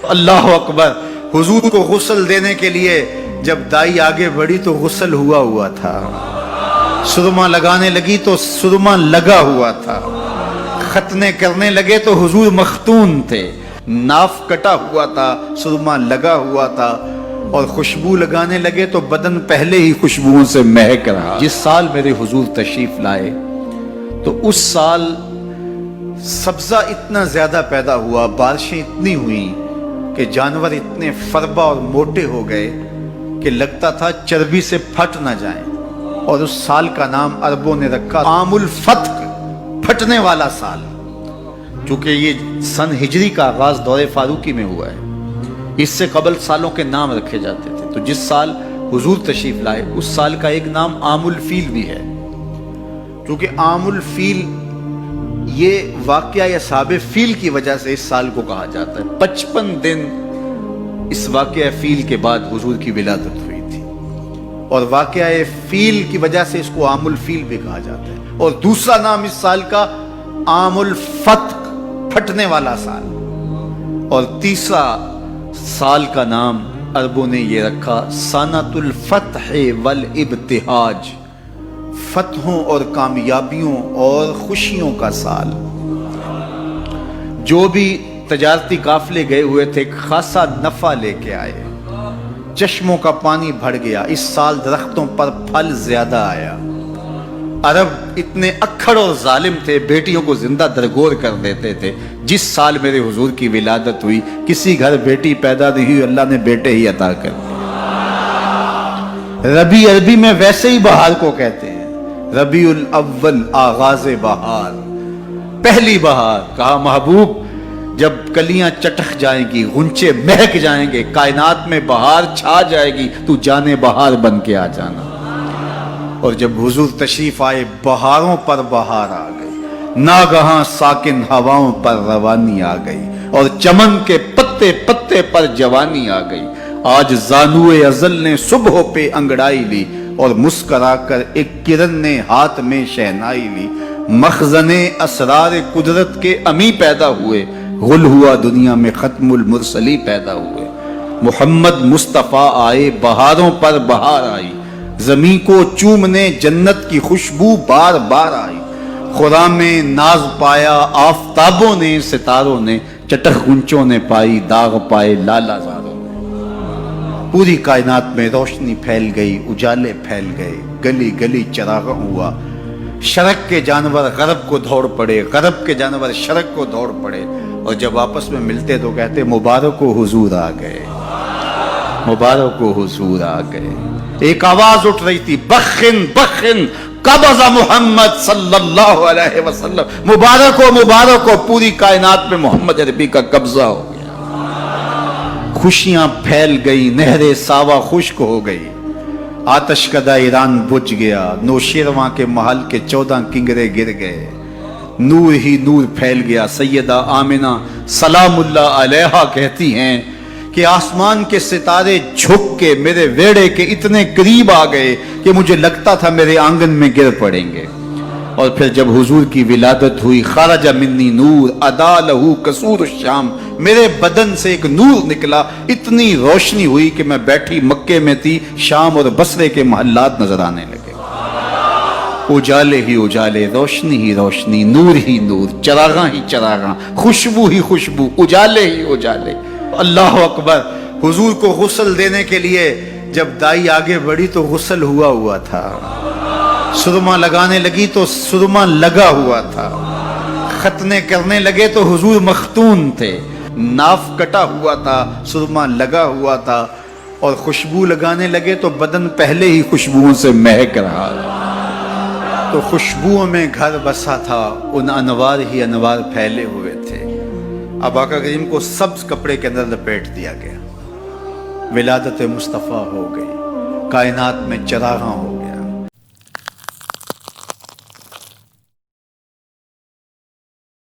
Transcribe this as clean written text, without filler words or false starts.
اللہ اکبر. حضور کو غسل دینے کے لیے جب دائی آگے بڑھی تو غسل ہوا تھا. سرما لگانے لگی تو سرما لگا ہوا تھا. ختنے کرنے لگے تو حضور مختون تھے. ناف کٹا ہوا تھا، سرما لگا ہوا تھا، اور خوشبو لگانے لگے تو بدن پہلے ہی خوشبوؤں سے مہک رہا. جس سال میرے حضور تشریف لائے تو اس سال سبزہ اتنا زیادہ پیدا ہوا، بارشیں اتنی ہوئیں کہ جانور اتنے فربا اور موٹے ہو گئے کہ لگتا تھا چربی سے پھٹ نہ جائیں. اور اس سال کا نام عربوں نے رکھا عام الفتق، پھٹنے والا سال، چونکہ یہ سن ہجری کا آغاز دور فاروقی میں ہوا ہے. اس سے قبل سالوں کے نام رکھے جاتے تھے. تو جس سال حضور تشریف لائے اس سال کا ایک نام عام الفیل بھی ہے، کیونکہ عام الفیل یہ واقعہ اصحاب فیل کی وجہ سے اس سال کو کہا جاتا ہے. 55 دن اس واقعہ فیل کے بعد حضور کی ولادت ہوئی تھی، اور واقعہ فیل کی وجہ سے اس کو عام الفیل بھی کہا جاتا ہے. اور دوسرا نام اس سال کا عام الفتق، پھٹنے والا سال. اور تیسرا سال کا نام عربوں نے یہ رکھا سنۃ الفتح والابتہاج، فتحوں اور کامیابیوں اور خوشیوں کا سال. جو بھی تجارتی قافلے گئے ہوئے تھے خاصا نفع لے کے آئے، چشموں کا پانی بڑھ گیا. اس سال درختوں پر پھل زیادہ آیا. عرب اتنے اکھڑ اور ظالم تھے، بیٹیوں کو زندہ درگور کر دیتے تھے. جس سال میرے حضور کی ولادت ہوئی کسی گھر بیٹی پیدا نہیں ہوئی، اللہ نے بیٹے ہی عطا کر دیے. ربیع عربی میں ویسے ہی بہار کو کہتے ہیں، ربیع الاول آغاز بہار، پہلی بہار. کہا محبوب جب کلیاں چٹک جائیں گی، غنچے مہک جائیں گے، کائنات میں بہار چھا جائے گی، تو جانے بہار بن کے آ جانا. اور جب حضور تشریف آئے بہاروں پر بہار آ گئی، ناگہاں ساکن ہواؤں پر روانی آ گئی، اور چمن کے پتے پتے پر جوانی آ گئی. آج زانوئے ازل نے صبح پہ انگڑائی لی، اور مسکرا کر ایک کرن نے ہاتھ میں شہنائی لی. مخزن اسرار قدرت کے امی پیدا ہوئے، غل ہوا دنیا میں ختم المرسلی پیدا ہوئے. محمد مصطفیٰ آئے، بہاروں پر بہار آئی. زمین کو چومنے جنت کی خوشبو بار بار آئی. خدا میں ناز پایا آفتابوں نے، ستاروں نے، چٹخ گنچوں نے پائی، داغ پائے لالا زاروں نے. پوری کائنات میں روشنی پھیل گئی، اجالے پھیل گئے، گلی گلی چراغاں ہوا. شرق کے جانور غرب کو دوڑ پڑے، غرب کے جانور شرق کو دوڑ پڑے. اور جب آپس میں ملتے تو کہتے مبارک و حضور آ گئے، مبارک و حضور آ گئے. ایک آواز اٹھ رہی تھی، بخن بخن قبض محمد صلی اللہ علیہ وسلم، مبارک ہو مبارک ہو، پوری کائنات میں محمد عربی کا قبضہ ہو گیا. خوشیاں پھیل گئی، نہر ساوا خشک ہو گئی. آتش کدہ ایران بجھ گیا، نوشیرواں کے محل کے 14 کنگرے گر گئے. نور ہی نور پھیل گیا. سیدہ آمنہ سلام اللہ علیہا کہتی ہیں کہ آسمان کے ستارے جھک کے میرے ویڑے کے اتنے قریب آ گئے کہ مجھے لگتا تھا میرے آنگن میں گر پڑیں گے. اور پھر جب حضور کی ولادت ہوئی، خرج منی نور ادا لہو قصور الشام، میرے بدن سے ایک نور نکلا، اتنی روشنی ہوئی کہ میں بیٹھی مکے میں تھی، شام اور بصرے کے محلات نظر آنے لگے. اجالے ہی اجالے، روشنی ہی روشنی، نور ہی نور، چراغاں ہی چراغاں، خوشبو ہی خوشبو، اجالے ہی اجالے. اللہ اکبر. حضور کو غسل دینے کے لیے جب دائی آگے بڑھی تو غسل ہوا تھا. سرما لگانے لگی تو سرما لگا ہوا تھا. ختنے کرنے لگے تو حضور مختون تھے. ناف کٹا ہوا تھا، سرما لگا ہوا تھا، اور خوشبو لگانے لگے تو بدن پہلے ہی خوشبوؤں سے مہک رہا. تو خوشبوؤں میں گھر بسا تھا، ان انوار ہی انوار پھیلے ہوئے تھے. اب آقا کریم کو سبز کپڑے کے اندر لپیٹ دیا گیا. ولادت مصطفیٰ ہو گئی، کائنات میں چراغاں ہو